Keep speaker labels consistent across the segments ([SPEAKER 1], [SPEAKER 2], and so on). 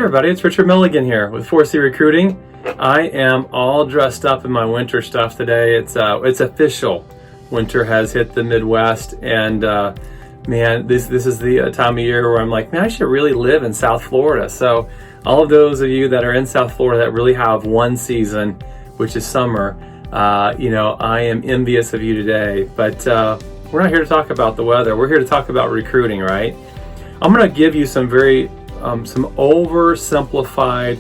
[SPEAKER 1] everybody, it's Richard Milligan here with 4C Recruiting. I am all dressed up in my winter stuff today. It's official. Winter has hit the Midwest, and man, this is the time of year where I'm like, man, I should really live in South Florida. So all of those of you that are in South Florida that really have one season, which is summer, I am envious of you today. But we're not here to talk about the weather. We're here to talk about recruiting, right? I'm going to give you some very some oversimplified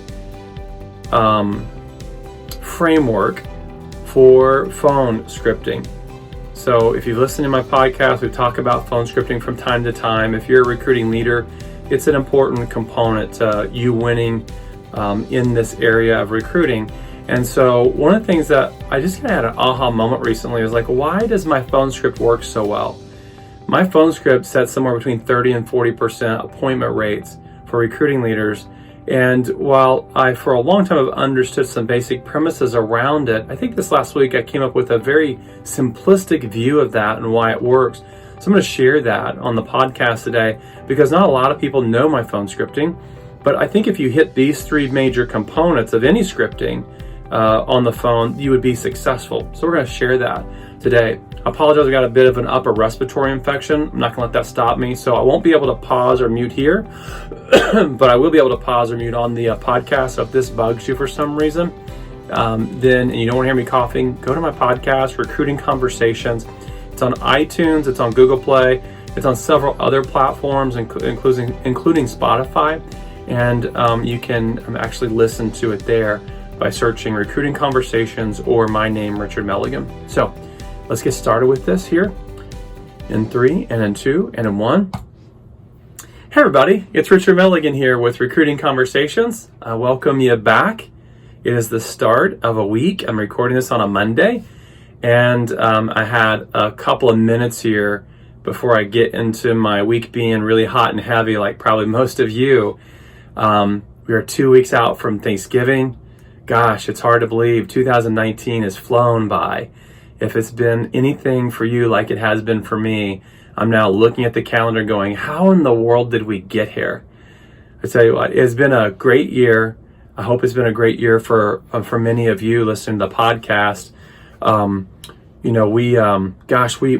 [SPEAKER 1] framework for phone scripting. So if you listen to my podcast, we talk about phone scripting from time to time. If you're a recruiting leader, it's an important component to you winning in this area of recruiting. And so one of the things that I just kind of had an aha moment recently is like, why does my phone script work so well? My phone script sets somewhere between 30 and 40% appointment rates for recruiting leaders. And while I, for a long time, have understood some basic premises around it, I think this last week I came up with a very simplistic view of that and why it works. So I'm going to share that on the podcast today because not a lot of people know my phone scripting. But I think if you hit these three major components of any scripting on the phone, you would be successful. So we're going to share that today. I apologize, I got a bit of an upper respiratory infection. I'm not going to let that stop me, so I won't be able to pause or mute here, but I will be able to pause or mute on the podcast. So if this bugs you for some reason, then and you don't want to hear me coughing, go to my podcast, Recruiting Conversations. It's on iTunes, it's on Google Play, it's on several other platforms, including Spotify, and you can actually listen to it there by searching Recruiting Conversations or my name, Richard Milligan. So let's get started with this here in 3 and in 2 and in 1. Hey everybody, it's Richard Milligan here with Recruiting Conversations. I welcome you back. It is the start of a week. I'm recording this on a Monday, and I had a couple of minutes here before I get into my week being really hot and heavy, like probably most of you. We are 2 weeks out from Thanksgiving. Gosh, it's hard to believe 2019 has flown by. If it's been anything for you like it has been for me, I'm now looking at the calendar going, how in the world did we get here? I tell you what, it's been a great year. I hope it's been a great year for many of you listening to the podcast.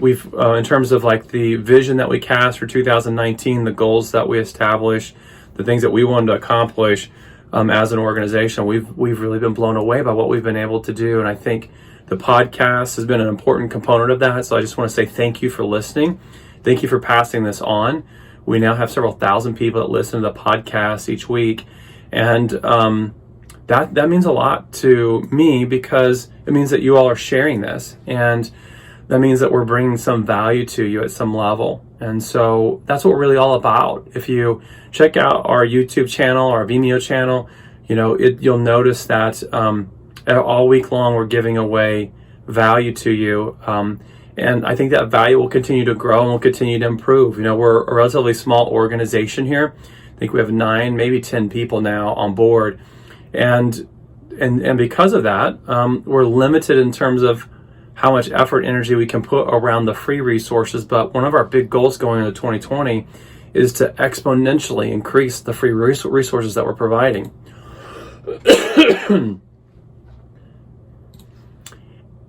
[SPEAKER 1] We've in terms of like the vision that we cast for 2019, the goals that we established, the things that we wanted to accomplish as an organization, we've really been blown away by what we've been able to do. And I think the podcast has been an important component of that. So I just want to say thank you for listening. Thank you for passing this on. We now have several thousand people that listen to the podcast each week. And that means a lot to me because it means that you all are sharing this. And that means that we're bringing some value to you at some level. And so that's what we're really all about. If you check out our YouTube channel, our Vimeo channel, you'll notice that all week long we're giving away value to you. And I think that value will continue to grow and will continue to improve. We're a relatively small organization here. I think we have 9, maybe 10 people now on board. And because of that, we're limited in terms of how much effort and energy we can put around the free resources. But one of our big goals going into 2020 is to exponentially increase the free resources that we're providing.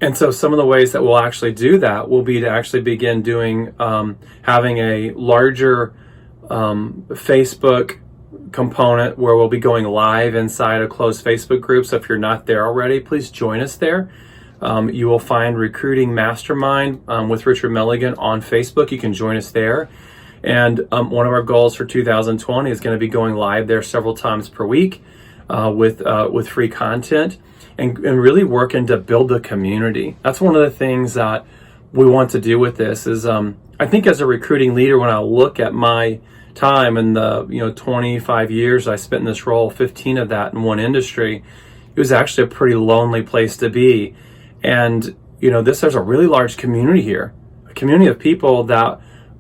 [SPEAKER 1] And so some of the ways that we'll actually do that will be to actually begin doing, having a larger Facebook component where we'll be going live inside a closed Facebook group. So if you're not there already, please join us there. You will find Recruiting Mastermind with Richard Milligan on Facebook. You can join us there. And one of our goals for 2020 is going to be going live there several times per week with free content and really working to build a community. That's one of the things that we want to do with this is I think as a recruiting leader, when I look at my time and the 25 years I spent in this role, 15 of that in one industry, it was actually a pretty lonely place to be. And there's a really large community here, a community of people that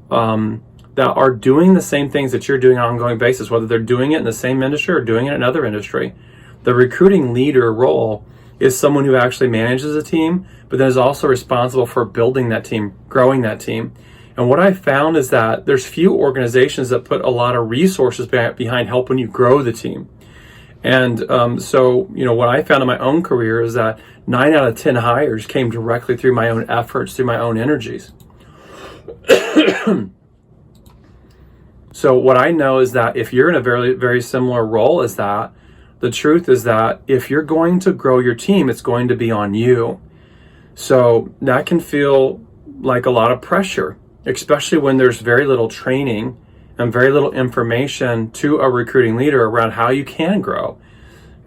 [SPEAKER 1] are doing the same things that you're doing on an ongoing basis, whether they're doing it in the same industry or doing it in another industry. The recruiting leader role is someone who actually manages a team, but then is also responsible for building that team, growing that team. And what I found is that there's few organizations that put a lot of resources behind helping you grow the team. And so, what I found in my own career is that 9 out of 10 hires came directly through my own efforts, through my own energies. So what I know is that if you're in a very, very similar role as that, the truth is that if you're going to grow your team, it's going to be on you. So that can feel like a lot of pressure, especially when there's very little training and very little information to a recruiting leader around how you can grow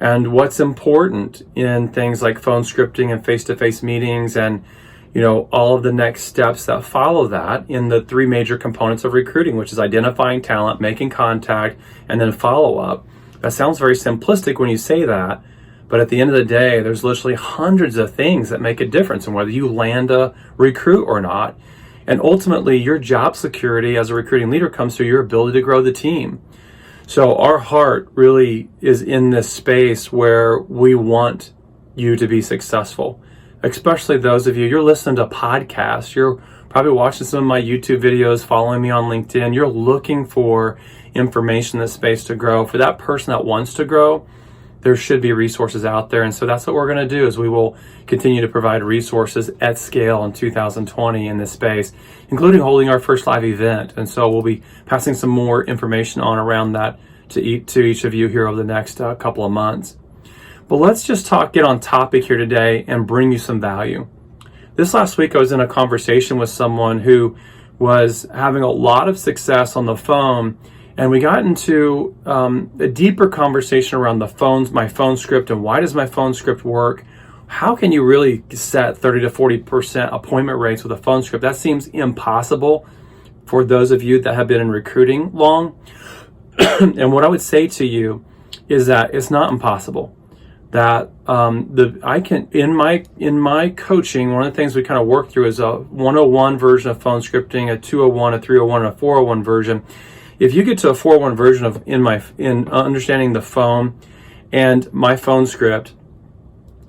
[SPEAKER 1] and what's important in things like phone scripting and face-to-face meetings and all of the next steps that follow that in the 3 major components of recruiting, which is identifying talent, making contact, and then follow-up. That sounds very simplistic when you say that, but at the end of the day, there's literally hundreds of things that make a difference in whether you land a recruit or not. And ultimately, your job security as a recruiting leader comes through your ability to grow the team. So our heart really is in this space where we want you to be successful. Especially those of you're listening to podcasts, you're probably watching some of my YouTube videos, following me on LinkedIn, you're looking for information in this space to grow. For that person that wants to grow, there should be resources out there. And so that's what we're going to do is we will continue to provide resources at scale in 2020 in this space, including holding our first live event. And so we'll be passing some more information on around that to each of you here over the next couple of months. But let's just get on topic here today and bring you some value. This last week, I was in a conversation with someone who was having a lot of success on the phone, and we got into a deeper conversation around my phone script, and why does my phone script work? How can you really set 30 to 40% appointment rates with a phone script? That seems impossible for those of you that have been in recruiting long. And what I would say to you is that it's not impossible. That in my coaching, one of the things we kind of work through is a 101 version of phone scripting, a 201, a 301, and a 401 version. If you get to a 401 version of in understanding the phone and my phone script,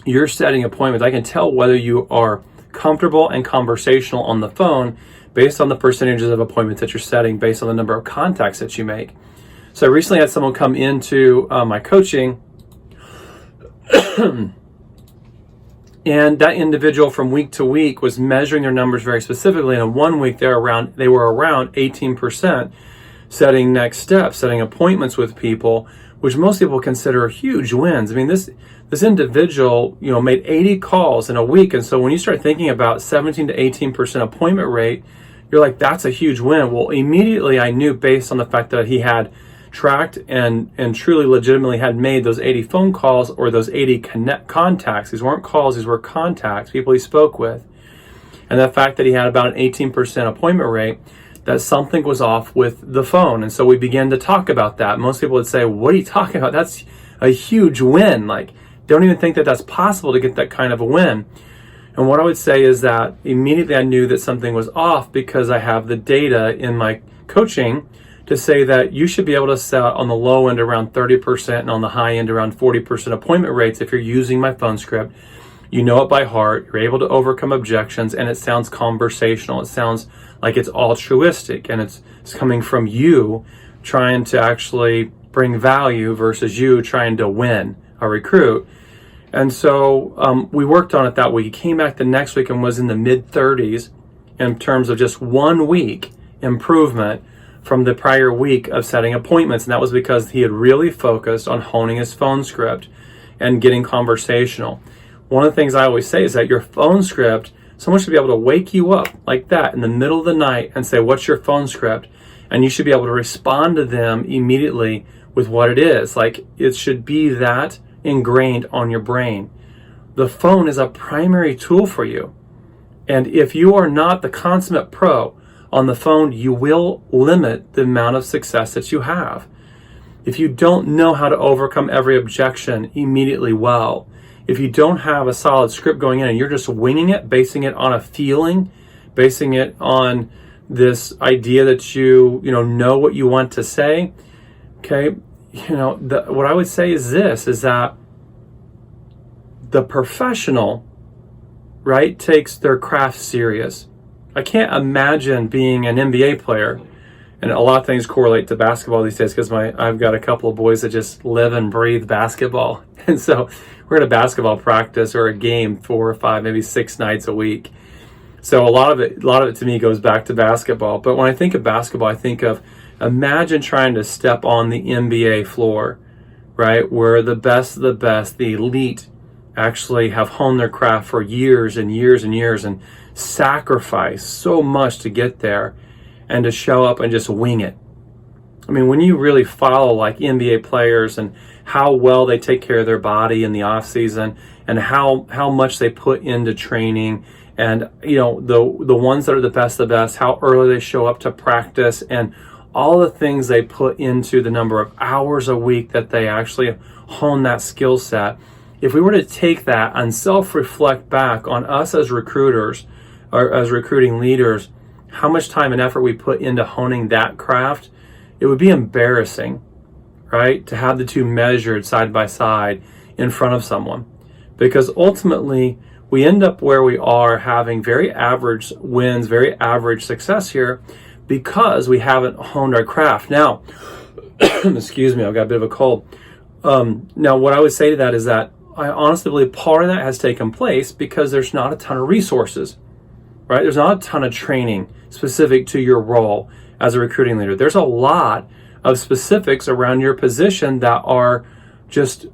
[SPEAKER 1] you're setting appointments. I can tell whether you are comfortable and conversational on the phone based on the percentages of appointments that you're setting, based on the number of contacts that you make. So I recently had someone come into my coaching. And that individual from week to week was measuring their numbers very specifically. And in 1 week, they were around 18% setting next steps, setting appointments with people, which most people consider huge wins. I mean, this individual, made 80 calls in a week. And so when you start thinking about 17 to 18% appointment rate, you're like, that's a huge win. Well, immediately I knew, based on the fact that he had tracked and truly legitimately had made those 80 phone calls or those 80 contacts. These weren't calls, these were contacts, people he spoke with. And the fact that he had about an 18% appointment rate, that something was off with the phone. And so we began to talk about that. Most people would say, what are you talking about? That's a huge win. Like, don't even think that that's possible to get that kind of a win. And what I would say is that immediately I knew that something was off, because I have the data in my coaching to say that you should be able to set on the low end around 30% and on the high end around 40% appointment rates if you're using my phone script. You know it by heart, you're able to overcome objections, and it sounds conversational. It sounds like it's altruistic, and it's coming from you trying to actually bring value versus you trying to win a recruit. And so we worked on it that week. He came back the next week and was in the mid-30s in terms of just 1 week improvement from the prior week of setting appointments. And that was because he had really focused on honing his phone script and getting conversational. One of the things I always say is that your phone script, someone should be able to wake you up like that in the middle of the night and say, what's your phone script? And you should be able to respond to them immediately with what it is. Like, it should be that ingrained on your brain. The phone is a primary tool for you. And if you are not the consummate pro on the phone, you will limit the amount of success that you have. If you don't know how to overcome every objection immediately well, if you don't have a solid script going in and you're just winging it, basing it on a feeling, basing it on this idea that you know what you want to say, okay, what I would say is this, is that the professional, right, takes their craft serious. I can't imagine being an NBA player And a lot of things correlate to basketball these days because I've got a couple of boys that just live and breathe basketball. And so we're at a basketball practice or a game 4 or 5, maybe 6 nights a week. So a lot of it to me goes back to basketball. But when I think of basketball, I think of, imagine trying to step on the NBA floor, right? Where the best of the best, the elite, actually have honed their craft for years and years and years and sacrifice so much to get there and to show up and just wing it. I mean, when you really follow like NBA players and how well they take care of their body in the off season and how much they put into training, and you know, the ones that are the best of the best, how early they show up to practice, and all the things they put into the number of hours a week that they actually hone that skill set. If we were to take that and self-reflect back on us as recruiters or as recruiting leaders, how much time and effort we put into honing that craft, it would be embarrassing, right? To have the two measured side by side in front of someone. Because ultimately, we end up where we are, having very average wins, very average success here, because we haven't honed our craft. Now, excuse me, I've got a bit of a cold. Now, what I would say to that is that I honestly believe part of that has taken place because there's not a ton of resources, right? There's not a ton of training specific to your role as a recruiting leader. There's a lot of specifics around your position that are just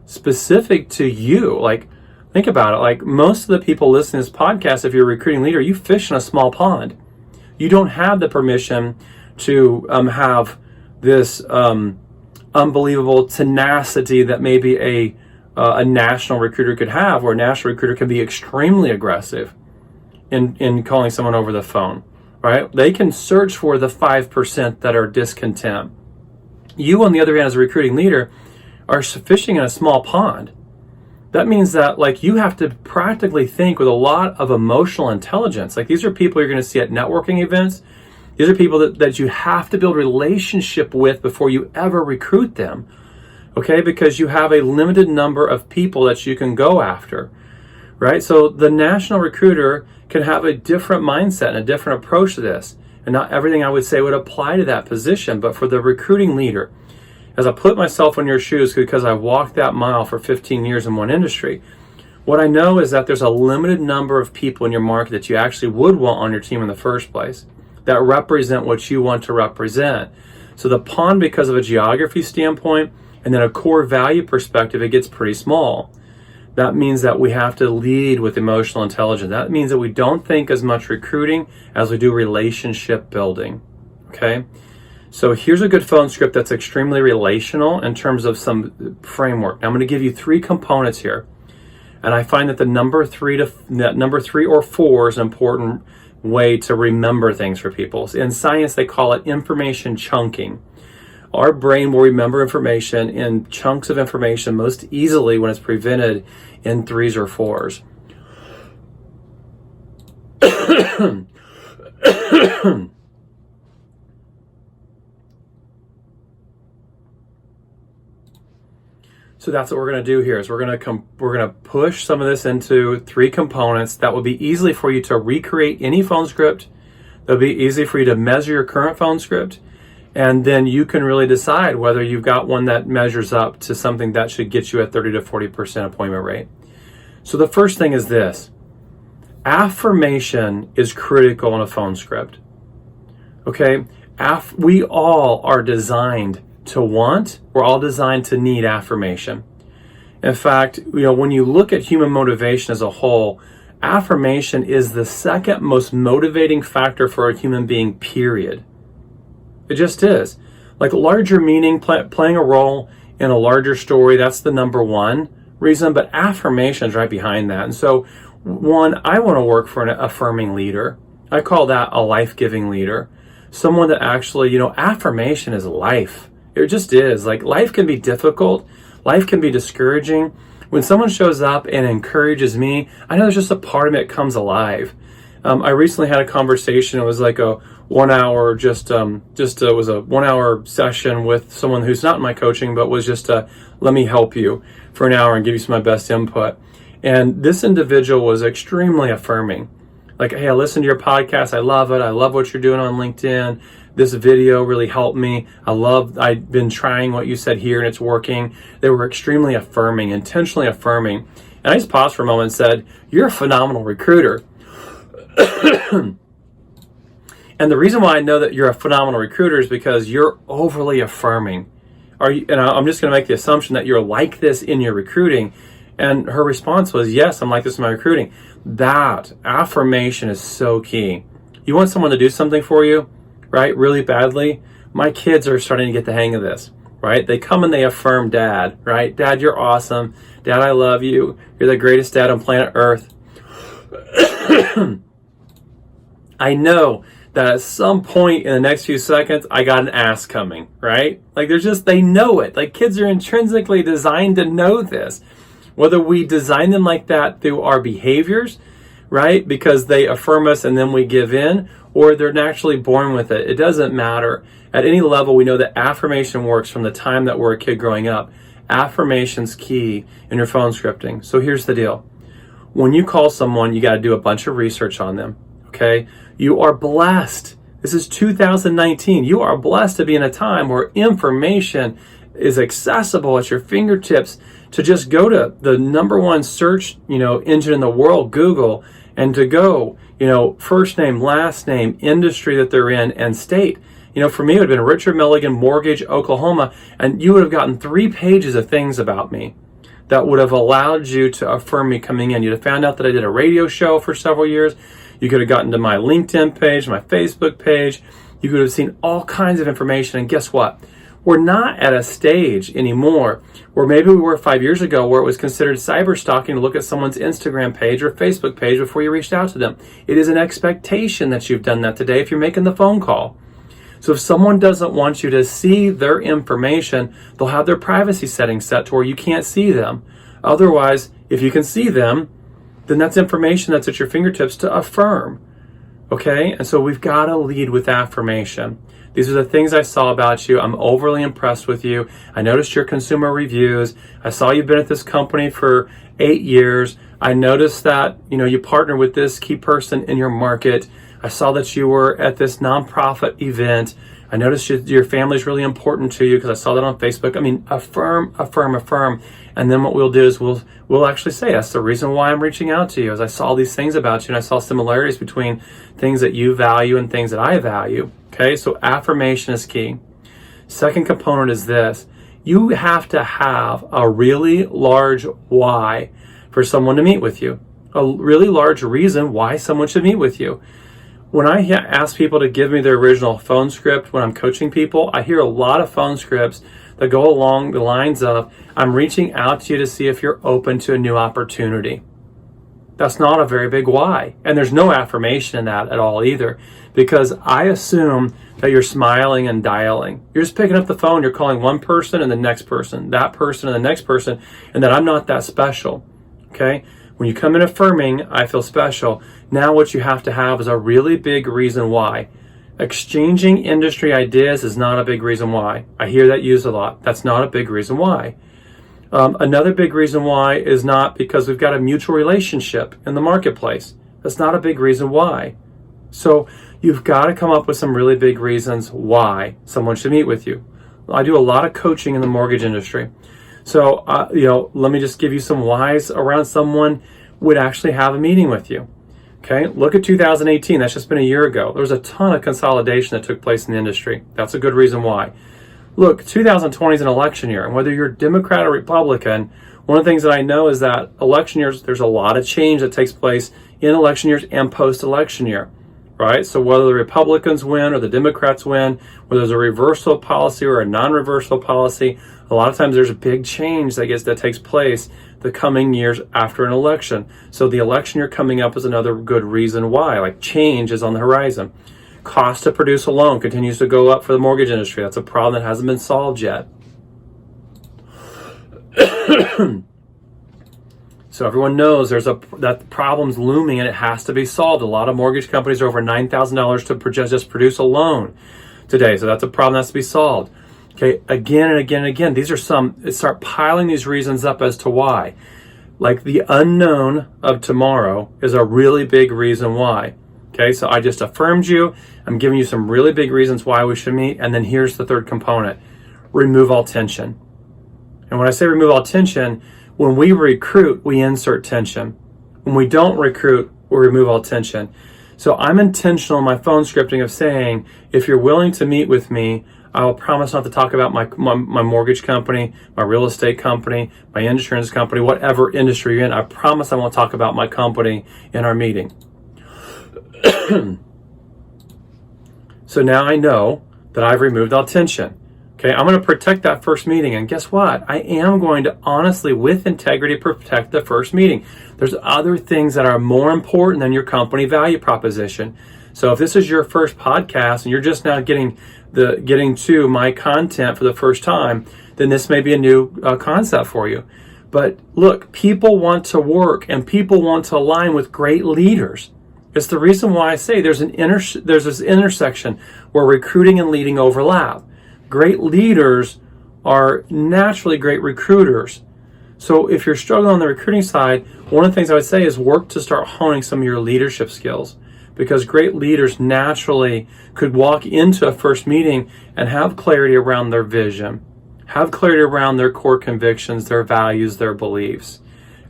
[SPEAKER 1] specific to you. Like, think about it. Like, most of the people listening to this podcast, if you're a recruiting leader, you fish in a small pond. You don't have the permission to have this unbelievable tenacity that maybe a national recruiter could have, where a national recruiter can be extremely aggressive in calling someone over the phone, right? They can search for the 5% that are discontent. You, on the other hand, as a recruiting leader, are fishing in a small pond. That means that, like, you have to practically think with a lot of emotional intelligence. Like, these are people you're going to see at networking events. These are people that you have to build relationship with before you ever recruit them, okay? Because you have a limited number of people that you can go after, right? So the national recruiter can have a different mindset and a different approach to this. And not everything I would say would apply to that position, but for the recruiting leader, as I put myself in your shoes, because I walked that mile for 15 years in one industry, what I know is that there's a limited number of people in your market that you actually would want on your team in the first place, that represent what you want to represent. So the pond, because of a geography standpoint and then a core value perspective, it gets pretty small. That means that we have to lead with emotional intelligence. That means that we don't think as much recruiting as we do relationship building, okay? So here's a good phone script that's extremely relational in terms of some framework. Now, I'm going to give you 3 components here. And I find that the number 3 or 4 is an important way to remember things for people. In science, they call it information chunking. Our brain will remember information in chunks of information most easily when it's presented in 3s or 4s. So that's what we're going to do here. Is we're going to push some of this into 3 components that will be easily for you to recreate any phone script. That'll be easy for you to measure your current phone script, and then you can really decide whether you've got one that measures up to something that should get you a 30 to 40% appointment rate. So the first thing is this: affirmation is critical in a phone script. Okay, we all are designed to want, we're all designed to need affirmation. In fact, when you look at human motivation as a whole, affirmation is the second most motivating factor for a human being, period. It just is. Like, larger meaning, playing a role in a larger story, that's the number 1 reason, but affirmation is right behind that. And so, one, I want to work for an affirming leader. I call that a life-giving leader. Someone that actually, affirmation is life. It just is. Like, life can be difficult. Life can be discouraging. When someone shows up and encourages me, I know there's just a part of me that comes alive. I recently had a conversation. It was like a 1 hour, it was a 1 hour session with someone who's not in my coaching, but was just let me help you for an hour and give you some of my best input. And this individual was extremely affirming. Like, hey, I listened to your podcast. I love it. I love what you're doing on LinkedIn. This video really helped me. I've been trying what you said here and it's working. They were extremely affirming, intentionally affirming. And I just paused for a moment and said, you're a phenomenal recruiter. And the reason why I know that you're a phenomenal recruiter is because you're overly affirming. And I'm just going to make the assumption that you're like this in your recruiting. And her response was, yes, I'm like this in my recruiting. That affirmation is so key. You want someone to do something for you, right, really badly? My kids are starting to get the hang of this, right? They come and they affirm Dad, right? Dad, you're awesome. Dad, I love you. You're the greatest dad on planet Earth. I know that at some point in the next few seconds, I got an ass coming, right? Like they know it. Like kids are intrinsically designed to know this. Whether we design them like that through our behaviors, right? Because they affirm us and then we give in, or they're naturally born with it. It doesn't matter. At any level, we know that affirmation works from the time that we're a kid growing up. Affirmation's key in your phone scripting. So here's the deal. When you call someone, you got to do a bunch of research on them, okay? You are blessed. This is 2019. You are blessed to be in a time where information is accessible at your fingertips to just go to the #1 search, engine in the world, Google, and to go, first name, last name, industry that they're in, and state. For me, it would have been Richard Milligan, Mortgage, Oklahoma, and you would have gotten 3 pages of things about me that would have allowed you to affirm me coming in. You'd have found out that I did a radio show for several years. You could have gotten to my LinkedIn page, my Facebook page. You could have seen all kinds of information. And guess what? We're not at a stage anymore where maybe we were 5 years ago where it was considered cyber stalking to look at someone's Instagram page or Facebook page before you reached out to them. It is an expectation that you've done that today if you're making the phone call. So if someone doesn't want you to see their information, they'll have their privacy settings set to where you can't see them. Otherwise, if you can see them, then that's information that's at your fingertips to affirm. Okay? And so we've got to lead with affirmation. These are the things I saw about you. I'm overly impressed with you. I noticed your consumer reviews. I saw you've been at this company for 8 years. I noticed that, you partner with this key person in your market. I saw that you were at this nonprofit event. I noticed your family's really important to you because I saw that on Facebook. I mean, affirm, affirm, affirm. And then what we'll do is we'll actually say, that's the reason why I'm reaching out to you, is I saw these things about you and I saw similarities between things that you value and things that I value. Okay, so affirmation is key. Second component is this. You have to have a really large why for someone to meet with you. A really large reason why someone should meet with you. When I ask people to give me their original phone script when I'm coaching people, I hear a lot of phone scripts that go along the lines of, I'm reaching out to you to see if you're open to a new opportunity. That's not a very big why. And there's no affirmation in that at all either, because I assume that you're smiling and dialing. You're just picking up the phone, you're calling one person and the next person, that person and the next person, and that I'm not that special, okay? When you come in affirming, I feel special, now what you have to have is a really big reason why. Exchanging industry ideas is not a big reason why. I hear that used a lot. That's not a big reason why. Another big reason why is not because we've got a mutual relationship in the marketplace. That's not a big reason why. So you've got to come up with some really big reasons why someone should meet with you. I do a lot of coaching in the mortgage industry. So, let me just give you some whys around someone would actually have a meeting with you. Okay, look at 2018. That's just been a year ago. There was a ton of consolidation that took place in the industry. That's a good reason why. Look, 2020 is an election year, and whether you're Democrat or Republican, one of the things that I know is that election years, there's a lot of change that takes place in election years and post-election year, right? So whether the Republicans win or the Democrats win, whether there's a reversal policy or a non-reversal policy, a lot of times there's a big change that takes place the coming years after an election. So the election year coming up is another good reason why, like change is on the horizon. Cost to produce a loan continues to go up for the mortgage industry. That's a problem that hasn't been solved yet. So everyone knows that problem's looming and it has to be solved. A lot of mortgage companies are over $9,000 to just produce a loan today. So that's a problem that has to be solved. Okay, again and again and again, start piling these reasons up as to why. Like the unknown of tomorrow is a really big reason why. Okay, so I just affirmed you. I'm giving you some really big reasons why we should meet. And then here's the third component: remove all tension. And when I say remove all tension, when we recruit, we insert tension. When we don't recruit, we remove all tension. So I'm intentional in my phone scripting of saying, if you're willing to meet with me, I will promise not to talk about my mortgage company, my real estate company, my insurance company, whatever industry you're in. I promise I won't talk about my company in our meeting. So now I know that I've removed all tension. Okay, I'm going to protect that first meeting. And guess what? I am going to honestly, with integrity, protect the first meeting. There's other things that are more important than your company value proposition. So if this is your first podcast and you're just now getting to my content for the first time, then this may be a new concept for you. But look, people want to work and people want to align with great leaders. It's the reason why I say there's this intersection where recruiting and leading overlap. Great leaders are naturally great recruiters. So if you're struggling on the recruiting side, one of the things I would say is work to start honing some of your leadership skills, because great leaders naturally could walk into a first meeting and have clarity around their vision, have clarity around their core convictions, their values, their beliefs.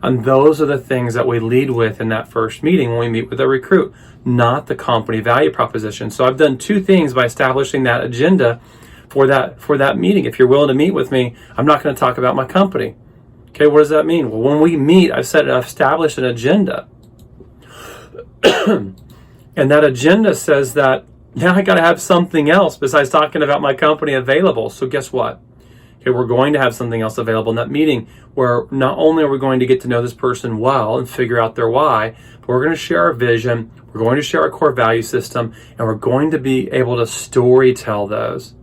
[SPEAKER 1] And those are the things that we lead with in that first meeting when we meet with a recruit, not the company value proposition. So I've done two things by establishing that agenda for that meeting. If you're willing to meet with me, I'm not going to talk about my company. Okay, what does that mean? Well, when we meet, I've established an agenda. And that agenda says that now I got to have something else besides talking about my company available. So guess what? Okay, we're going to have something else available in that meeting where not only are we going to get to know this person well and figure out their why, but we're going to share our vision, we're going to share our core value system, and we're going to be able to story tell those.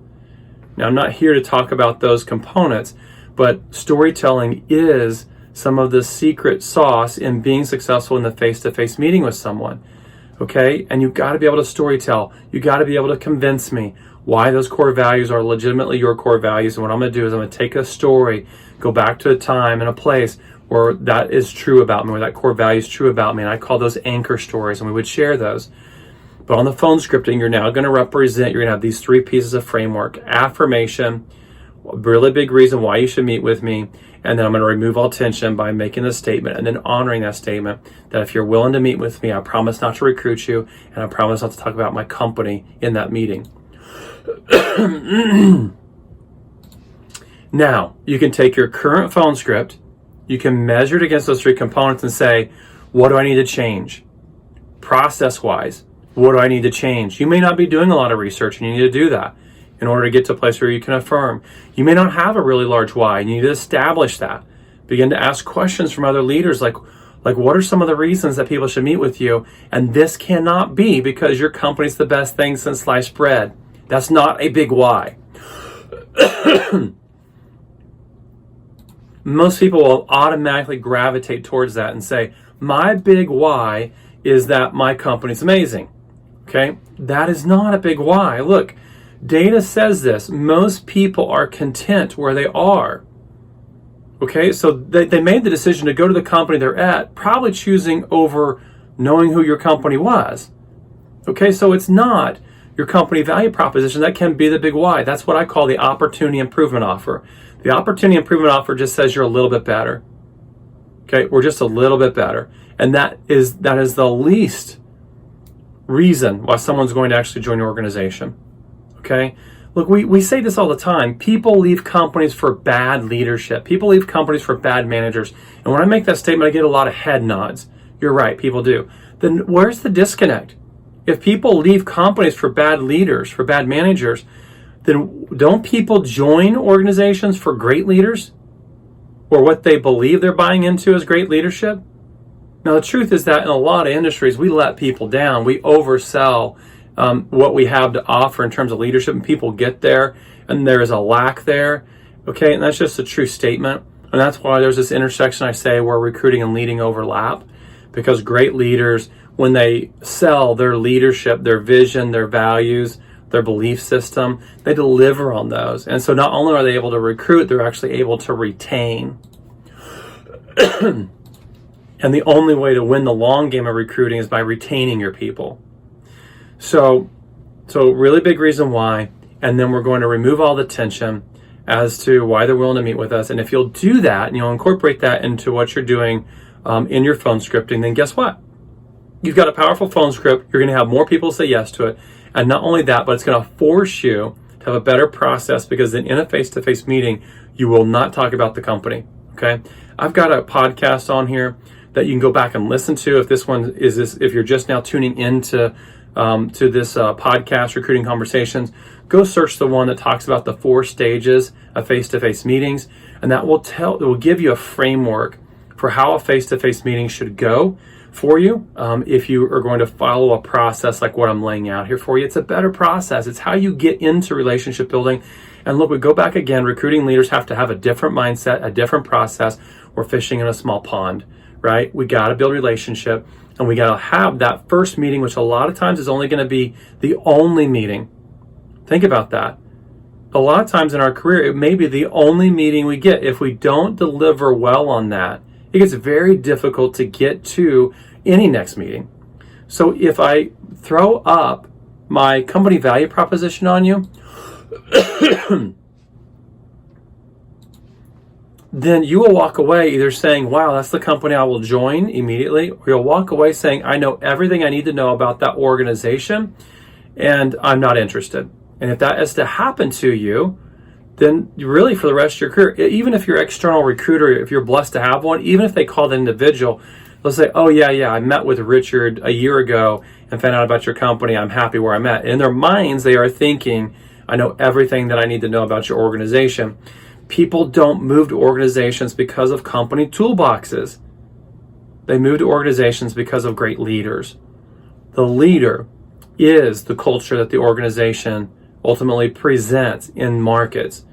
[SPEAKER 1] Now, I'm not here to talk about those components, but storytelling is some of the secret sauce in being successful in the face-to-face meeting with someone. Okay? And you've got to be able to storytell. You've got to be able to convince me why those core values are legitimately your core values. And what I'm going to do is I'm going to take a story, go back to a time and a place where that is true about me, where that core value is true about me. And I call those anchor stories, and we would share those. But on the phone scripting, you're now going to you're going to have these three pieces of framework: affirmation, a really big reason why you should meet with me, and then I'm going to remove all tension by making the statement and then honoring that statement that if you're willing to meet with me, I promise not to recruit you, and I promise not to talk about my company in that meeting. Now, you can take your current phone script, you can measure it against those three components and say, what do I need to change? Process-wise, what do I need to change? You may not be doing a lot of research, and you need to do that in order to get to a place where you can affirm. You may not have a really large why, and you need to establish that. Begin to ask questions from other leaders like what are some of the reasons that people should meet with you? And this cannot be because your company's the best thing since sliced bread. That's not a big why. Most people will automatically gravitate towards that and say, my big why is that my company's amazing. Okay, that is not a big why. Look, data says this. Most people are content where they are. Okay, so they made the decision to go to the company they're at, probably choosing over knowing who your company was. Okay, so it's not your company value proposition. That can be the big why. That's what I call the opportunity improvement offer. The opportunity improvement offer just says you're a little bit better. Okay, we're just a little bit better. And that is the least reason why someone's going to actually join your organization. Okay? Look, we say this all the time. People leave companies for bad leadership. People leave companies for bad managers. And when I make that statement, I get a lot of head nods. You're right, people do. Then where's the disconnect? If people leave companies for bad leaders, for bad managers, then don't people join organizations for great leaders? Or what they believe they're buying into as great leadership? Now, the truth is that in a lot of industries, we let people down. We oversell what we have to offer in terms of leadership, and people get there, and there is a lack there. Okay, and that's just a true statement. And that's why there's this intersection I say where recruiting and leading overlap, because great leaders, when they sell their leadership, their vision, their values, their belief system, they deliver on those. And so not only are they able to recruit, they're actually able to retain. And the only way to win the long game of recruiting is by retaining your people. So really big reason why. And then we're going to remove all the tension as to why they're willing to meet with us. And if you'll do that and you'll incorporate that into what you're doing in your phone scripting, then guess what? You've got a powerful phone script. You're going to have more people say yes to it. And not only that, but it's going to force you to have a better process, because then in a face-to-face meeting, you will not talk about the company. Okay? I've got a podcast on here that you can go back and listen to. If you're just now tuning into to this podcast, Recruiting Conversations, go search the one that talks about the 4 stages of face-to-face meetings, and it will give you a framework for how a face-to-face meeting should go for you. If you are going to follow a process like what I'm laying out here for you, it's a better process. It's how you get into relationship building. And look, we go back again, recruiting leaders have to have a different mindset, a different process. We're fishing in a small pond, right? We got to build relationship, and we got to have that first meeting, which a lot of times is only going to be the only meeting. Think about that. A lot of times in our career, it may be the only meeting we get. If we don't deliver well on that, it gets very difficult to get to any next meeting. So if I throw up my company value proposition on you, then you will walk away either saying, wow, that's the company I will join immediately, or you'll walk away saying, I know everything I need to know about that organization and I'm not interested. And if that is to happen to you, then really for the rest of your career, even if you're external recruiter, if you're blessed to have one, even if they call the individual, they'll say, oh yeah, I met with Richard a year ago and found out about your company. I'm happy where I'm at. In their minds, they are thinking, I know everything that I need to know about your organization. People don't move to organizations because of company toolboxes. They move to organizations because of great leaders. The leader is the culture that the organization ultimately presents in markets.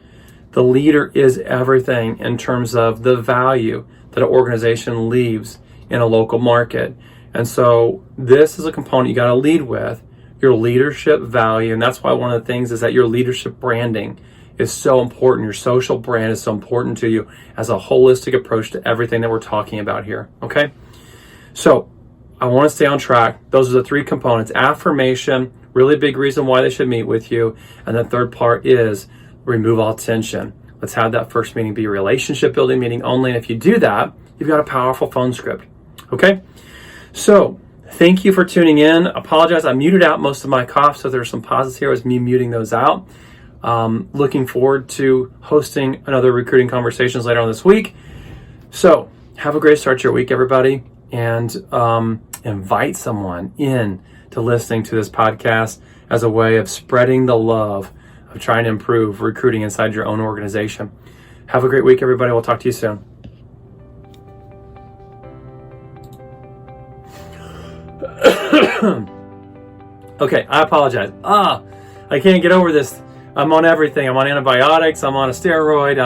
[SPEAKER 1] The leader is everything in terms of the value that an organization leaves in a local market. And so this is a component you got to lead with, your leadership value. And that's why one of the things is that your leadership branding is so important. Your social brand is so important to you as a holistic approach to everything that we're talking about here. Okay? So I want to stay on track. Those are the 3 components. Affirmation, really big reason why they should meet with you. And the third part is remove all tension. Let's have that first meeting be a relationship building meeting only. And if you do that, you've got a powerful phone script. Okay? So thank you for tuning in. Apologize, I muted out most of my coughs, so there's some pauses here. It was me muting those out. Looking forward to hosting another Recruiting Conversations later on this week. So have a great start to your week, everybody. And invite someone in to listening to this podcast as a way of spreading the love of trying to improve recruiting inside your own organization. Have a great week, everybody. We'll talk to you soon. Okay, I apologize. I can't get over this. I'm on everything. I'm on antibiotics. I'm on a steroid.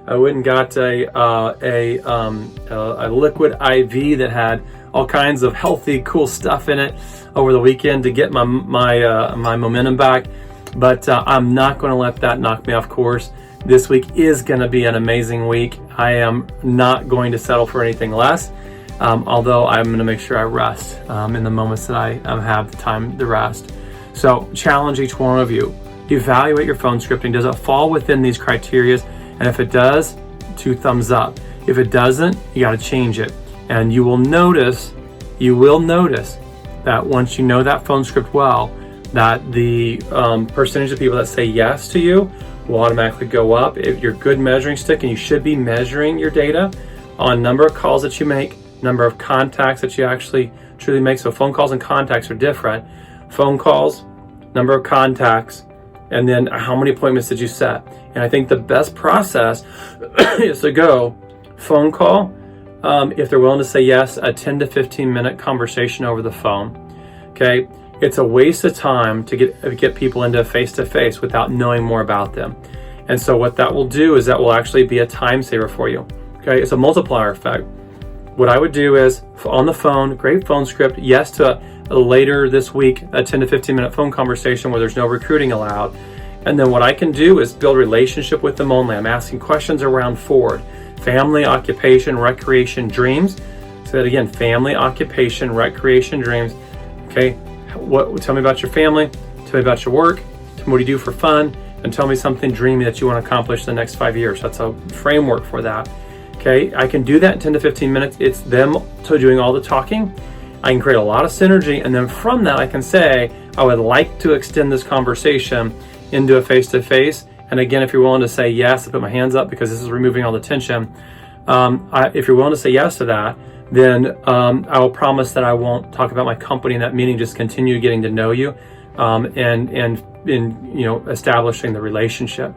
[SPEAKER 1] I went and got a liquid IV that had all kinds of healthy, cool stuff in it over the weekend to get my momentum back. But I'm not going to let that knock me off course. This week is going to be an amazing week. I am not going to settle for anything less. Although I'm going to make sure I rest in the moments that I have the time to rest. So challenge each one of you. Evaluate your phone scripting. Does it fall within these criteria? And if it does, 2 thumbs up. If it doesn't, you got to change it. And you will notice that once you know that phone script well, that the percentage of people that say yes to you will automatically go up. If you're a good measuring stick, and you should be measuring your data on number of calls that you make, number of contacts that you actually truly make. So phone calls and contacts are different. Phone calls, number of contacts, and then how many appointments did you set? And I think the best process is to go phone call. If they're willing to say yes, a 10 to 15 minute conversation over the phone. Okay, it's a waste of time to get people into face-to-face without knowing more about them. And so what that will do is that will actually be a time saver for you. Okay, it's a multiplier effect. What I would do is on the phone, great phone script, yes to later this week, a 10 to 15 minute phone conversation where there's no recruiting allowed. And then what I can do is build relationship with them only. I'm asking questions around Ford, family, occupation, recreation, dreams. So that again, family, occupation, recreation, dreams. Okay, Tell me about your family, tell me about your work, tell me what you do for fun, and tell me something dreamy that you want to accomplish in the next 5 years. That's a framework for that. Okay, I can do that in 10 to 15 minutes. It's them doing all the talking. I can create a lot of synergy, and then from that I can say, I would like to extend this conversation into a face-to-face. And again, if you're willing to say yes, I put my hands up because this is removing all the tension. If you're willing to say yes to that, then I will promise that I won't talk about my company in that meeting, just continue getting to know you and establishing the relationship.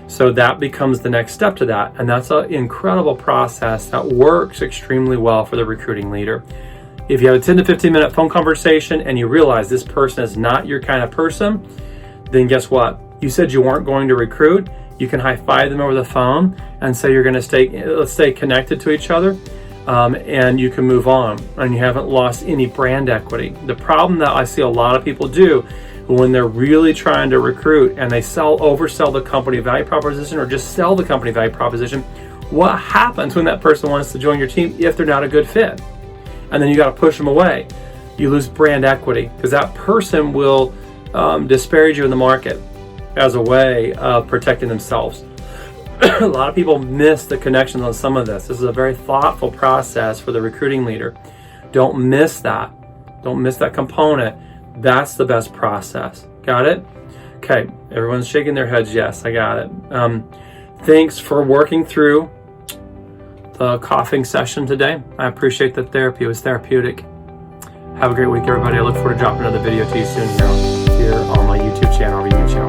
[SPEAKER 1] So that becomes the next step to that. And that's an incredible process that works extremely well for the recruiting leader. If you have a 10 to 15 minute phone conversation and you realize this person is not your kind of person, then guess what? You said you weren't going to recruit. You can high five them over the phone and say you're going to let's stay connected to each other, and you can move on, and you haven't lost any brand equity. The problem that I see a lot of people do when they're really trying to recruit and they oversell the company value proposition or just sell the company value proposition, what happens when that person wants to join your team if they're not a good fit? And then you got to push them away. You lose brand equity because that person will disparage you in the market as a way of protecting themselves. A lot of people miss the connections on some of this. This is a very thoughtful process for the recruiting leader. Don't miss that. Don't miss that component. That's the best process. Got it? Okay, everyone's shaking their heads. Yes, I got it. Thanks for working through the coughing session today. I appreciate the therapy. It was therapeutic. Have a great week, everybody. I look forward to dropping another video to you soon here on my YouTube channel or YouTube channel.